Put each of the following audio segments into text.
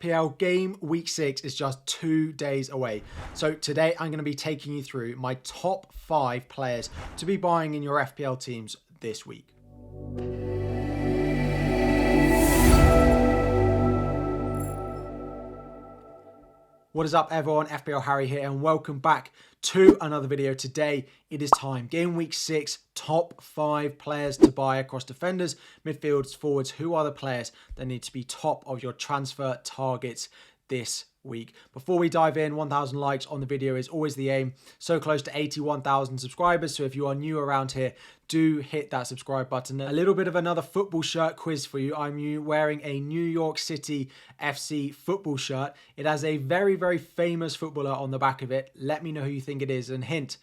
FPL game week 6 is just 2 days away. So today I'm going to be taking you through my top 5 players to be buying in your FPL teams this week. What is up everyone, FPL Harry here and welcome back to another video. Today it is time, game week 6, top 5 players to buy across defenders, midfielders, forwards. Who are the players that need to be top of your transfer targets this week? Before we dive in, 1,000 likes on the video is always the aim. So close to 81,000 subscribers, so if you are new around here, do hit that subscribe button. A little bit of another football shirt quiz for you. I'm wearing a New York City FC football shirt. It has a very, very famous footballer on the back of it. Let me know who you think it is, and hint,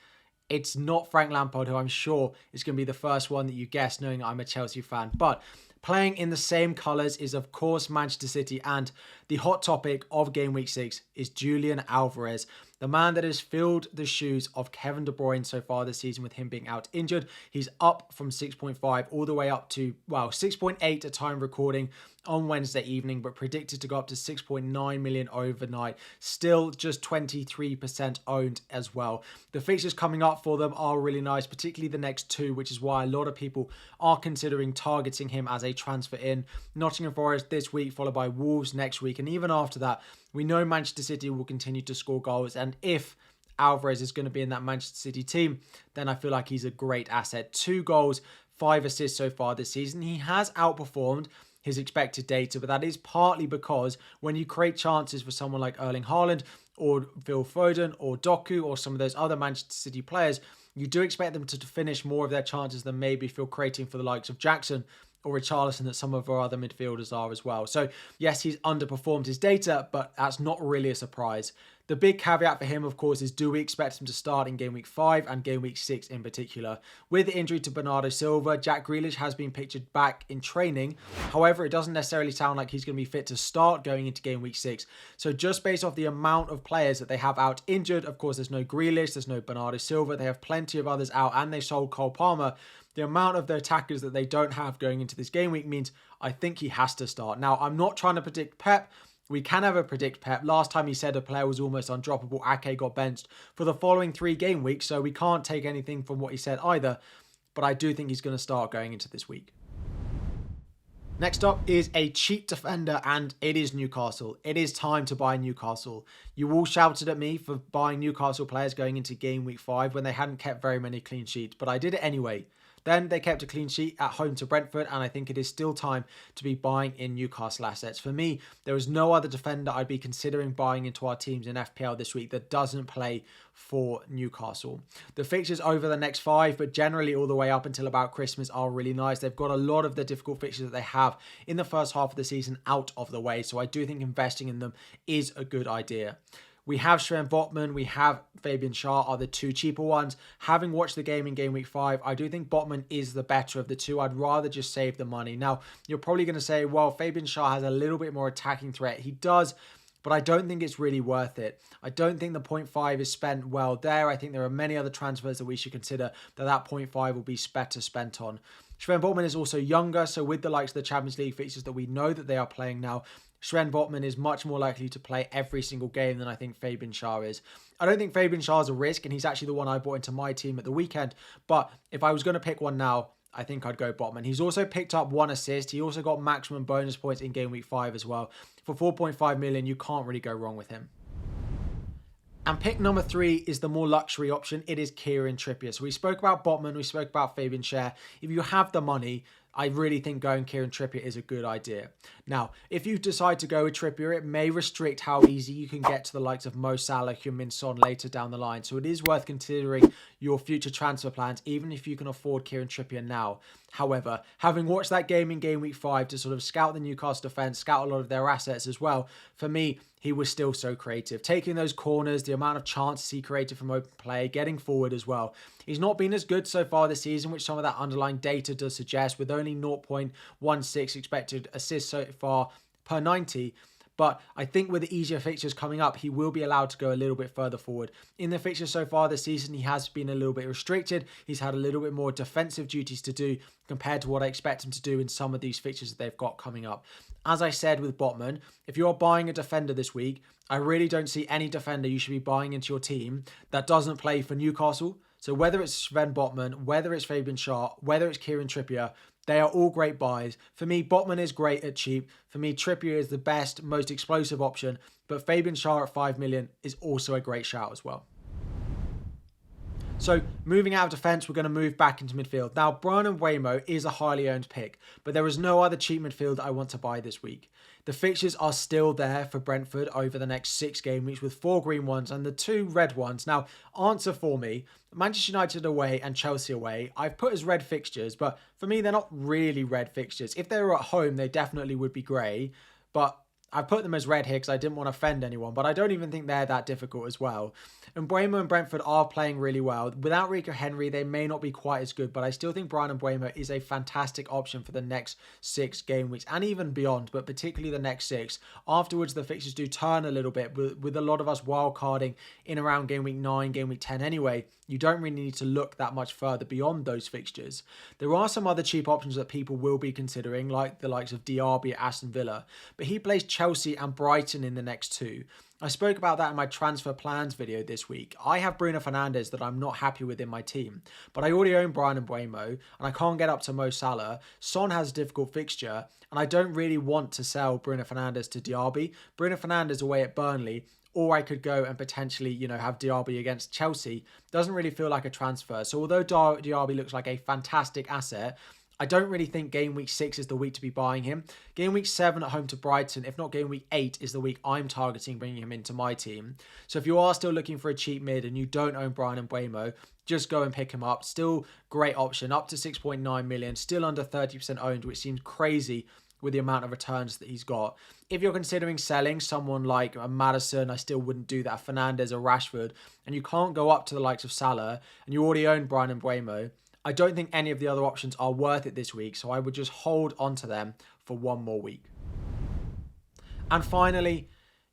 it's not Frank Lampard, who I'm sure is going to be the first one that you guess, knowing I'm a Chelsea fan. But playing in the same colours is, of course, Manchester City, and the hot topic of game week 6 is Julian Alvarez, the man that has filled the shoes of Kevin De Bruyne so far this season with him being out injured. He's up from 6.5 all the way up to, well, 6.8 at time recording on Wednesday evening, but predicted to go up to 6.9 million overnight. Still just 23% owned as well. The fixtures coming up for them are really nice, particularly the next 2, which is why a lot of people are considering targeting him as a transfer in. Nottingham Forest this week, followed by Wolves next week, and even after that, we know Manchester City will continue to score goals, and if Alvarez is going to be in that Manchester City team, then I feel like he's a great asset. 2 goals, 5 assists so far this season. He has outperformed his expected data, but that is partly because when you create chances for someone like Erling Haaland or Phil Foden or Doku or some of those other Manchester City players, you do expect them to finish more of their chances than maybe if you're creating for the likes of Jackson or Richarlison, that some of our other midfielders are as well. So yes, he's underperformed his data, but that's not really a surprise. The big caveat for him, of course, is do we expect him to start in game week 5 and game week 6 in particular? With the injury to Bernardo Silva, Jack Grealish has been pictured back in training. However, it doesn't necessarily sound like he's going to be fit to start going into game week 6. So just based off the amount of players that they have out injured, of course, there's no Grealish, there's no Bernardo Silva, they have plenty of others out, and they sold Cole Palmer. The amount of the attackers that they don't have going into this game week means I think he has to start. Now, I'm not trying to predict Pep. We can never predict Pep. Last time he said a player was almost undroppable, Ake got benched for the following 3 game weeks, so we can't take anything from what he said either. But I do think he's going to start going into this week. Next up is a cheap defender, and it is Newcastle. It is time to buy Newcastle. You all shouted at me for buying Newcastle players going into game week 5 when they hadn't kept very many clean sheets, but I did it anyway. Then they kept a clean sheet at home to Brentford, and I think it is still time to be buying in Newcastle assets. For me, there is no other defender I'd be considering buying into our teams in FPL this week that doesn't play for Newcastle. The fixtures over the next 5, but generally all the way up until about Christmas, are really nice. They've got a lot of the difficult fixtures that they have in the first half of the season out of the way, so I do think investing in them is a good idea. We have Schar, Botman, we have Fabian Schar are the 2 cheaper ones. Having watched the game in game week 5, I do think Botman is the better of the 2. I'd rather just save the money. Now, you're probably going to say, well, Fabian Schar has a little bit more attacking threat. He does, but I don't think it's really worth it. I don't think the 0.5 is spent well there. I think there are many other transfers that we should consider that 0.5 will be better spent on. Schar Botman is also younger, so with the likes of the Champions League fixtures that we know that they are playing now, Schar Botman is much more likely to play every single game than I think Fabian Schar is. I don't think Fabian Schar is a risk, and he's actually the one I brought into my team at the weekend. But if I was going to pick one now, I think I'd go Botman. He's also picked up 1 assist. He also got maximum bonus points in game week 5 as well. For 4.5 million, you can't really go wrong with him. And pick number 3 is the more luxury option. It is Kieran Trippier. So we spoke about Botman, we spoke about Fabian Schar. If you have the money, I really think going Kieran Trippier is a good idea. Now, if you decide to go with Trippier, it may restrict how easy you can get to the likes of Mo Salah, Heung-min Son later down the line. So it is worth considering your future transfer plans, even if you can afford Kieran Trippier now. However, having watched that game in game week 5 to sort of scout the Newcastle defence, scout a lot of their assets as well, for me, he was still so creative. Taking those corners, the amount of chances he created from open play, getting forward as well. He's not been as good so far this season, which some of that underlying data does suggest, with only 0.16 expected assists so far per 90. But I think with the easier fixtures coming up, he will be allowed to go a little bit further forward. In the fixtures so far this season, he has been a little bit restricted. He's had a little bit more defensive duties to do compared to what I expect him to do in some of these fixtures that they've got coming up. As I said with Botman, if you're buying a defender this week, I really don't see any defender you should be buying into your team that doesn't play for Newcastle. So whether it's Sven Botman, whether it's Fabian Schar, whether it's Kieran Trippier, they are all great buys. For me, Botman is great at cheap. For me, Trippier is the best, most explosive option. But Fabian Schar at 5 million is also a great shout as well. So moving out of defence, we're going to move back into midfield. Now, Mbeumo is a highly owned pick, but there is no other cheap midfield I want to buy this week. The fixtures are still there for Brentford over the next 6 game weeks with 4 green ones and the 2 red ones. Now, answer for me, Manchester United away and Chelsea away, I've put as red fixtures, but for me, they're not really red fixtures. If they were at home, they definitely would be grey, but I put them as red here because I didn't want to offend anyone, but I don't even think they're that difficult as well. And Mbeumo and Brentford are playing really well. Without Rico Henry, they may not be quite as good, but I still think Mbeumo is a fantastic option for the next 6 game weeks and even beyond, but particularly the next 6. Afterwards, the fixtures do turn a little bit with a lot of us wildcarding in around game week 9, game week 10 anyway. You don't really need to look that much further beyond those fixtures. There are some other cheap options that people will be considering, like the likes of Diaby at Aston Villa, but he plays Chelsea and Brighton in the next 2. I spoke about that in my transfer plans video this week. I have Bruno Fernandes that I'm not happy with in my team, but I already own Mbeumo and I can't get up to Mo Salah. Son has a difficult fixture and I don't really want to sell Bruno Fernandes to Diaby. Bruno Fernandes away at Burnley, or I could go and potentially, have Diaby against Chelsea. Doesn't really feel like a transfer. So although Diaby looks like a fantastic asset, I don't really think game week 6 is the week to be buying him. Game week 7 at home to Brighton, if not game week 8, is the week I'm targeting bringing him into my team. So if you are still looking for a cheap mid and you don't own Mbeumo, just go and pick him up. Still great option, up to 6.9 million, still under 30% owned, which seems crazy with the amount of returns that he's got. If you're considering selling someone like Maddison, I still wouldn't do that. Fernandes or Rashford, and you can't go up to the likes of Salah, and you already own Mbeumo, I don't think any of the other options are worth it this week, so I would just hold on to them for 1 more week. And finally,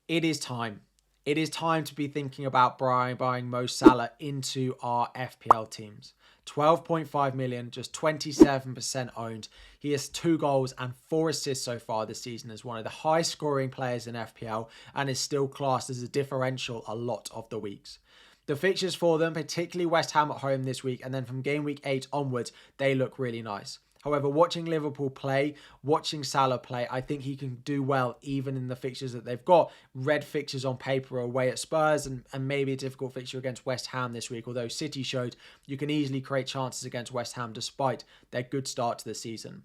it is time. It is time to be thinking about buying Mo Salah into our FPL teams. 12.5 million, just 27% owned. He has 2 goals and 4 assists so far this season as one of the highest scoring players in FPL and is still classed as a differential a lot of the weeks. The fixtures for them, particularly West Ham at home this week, and then from game week 8 onwards, they look really nice. However, watching Liverpool play, watching Salah play, I think he can do well even in the fixtures that they've got. Red fixtures on paper away at Spurs and maybe a difficult fixture against West Ham this week, although City showed you can easily create chances against West Ham despite their good start to the season.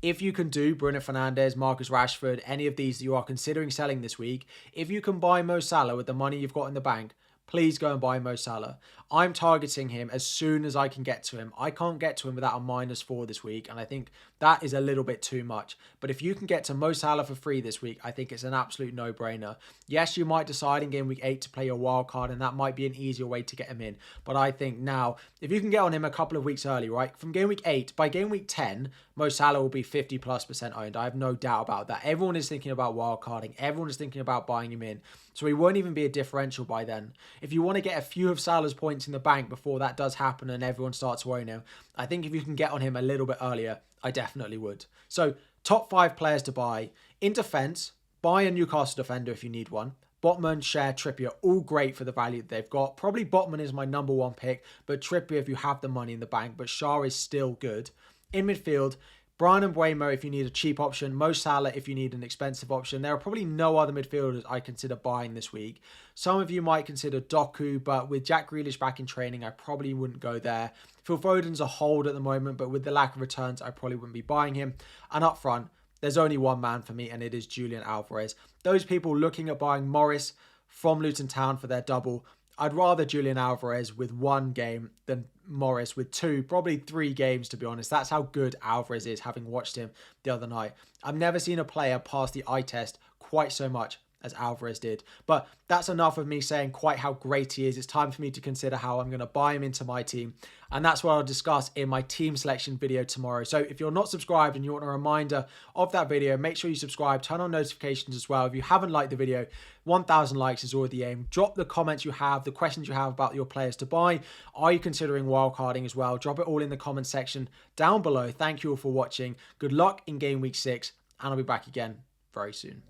If you can do Bruno Fernandes, Marcus Rashford, any of these that you are considering selling this week, if you can buy Mo Salah with the money you've got in the bank, please go and buy Mo Salah. I'm targeting him as soon as I can get to him. I can't get to him without a -4 this week, and I think that is a little bit too much. But if you can get to Mo Salah for free this week, I think it's an absolute no-brainer. Yes, you might decide in game week 8 to play your wild card, and that might be an easier way to get him in. But I think now, if you can get on him a couple of weeks early, right, from game week 8, by game week 10, Mo Salah will be 50+% owned. I have no doubt about that. Everyone is thinking about wild carding. Everyone is thinking about buying him in. So he won't even be a differential by then. If you want to get a few of Salah's points in the bank before that does happen and everyone starts to own him, I think if you can get on him a little bit earlier, I definitely would. So top 5 players to buy. In defence, buy a Newcastle defender if you need one. Botman, Schar, Trippier, all great for the value that they've got. Probably Botman is my number 1 pick, but Trippier if you have the money in the bank, but Schar is still good. In midfield, Mbeumo if you need a cheap option, Mo Salah if you need an expensive option. There are probably no other midfielders I consider buying this week. Some of you might consider Doku, but with Jack Grealish back in training, I probably wouldn't go there. Phil Foden's a hold at the moment, but with the lack of returns, I probably wouldn't be buying him. And up front, there's only one man for me, and it is Julian Alvarez. Those people looking at buying Morris from Luton Town for their double, I'd rather Julian Alvarez with 1 game than Morris with 2, probably 3 games, to be honest. That's how good Alvarez is, having watched him the other night. I've never seen a player pass the eye test quite so much as Alvarez did. But that's enough of me saying quite how great he is. It's time for me to consider how I'm going to buy him into my team. And that's what I'll discuss in my team selection video tomorrow. So if you're not subscribed and you want a reminder of that video, make sure you subscribe, turn on notifications as well. If you haven't liked the video, 1,000 likes is already the aim. Drop the comments you have, the questions you have about your players to buy. Are you considering wildcarding as well? Drop it all in the comment section down below. Thank you all for watching. Good luck in game week 6, and I'll be back again very soon.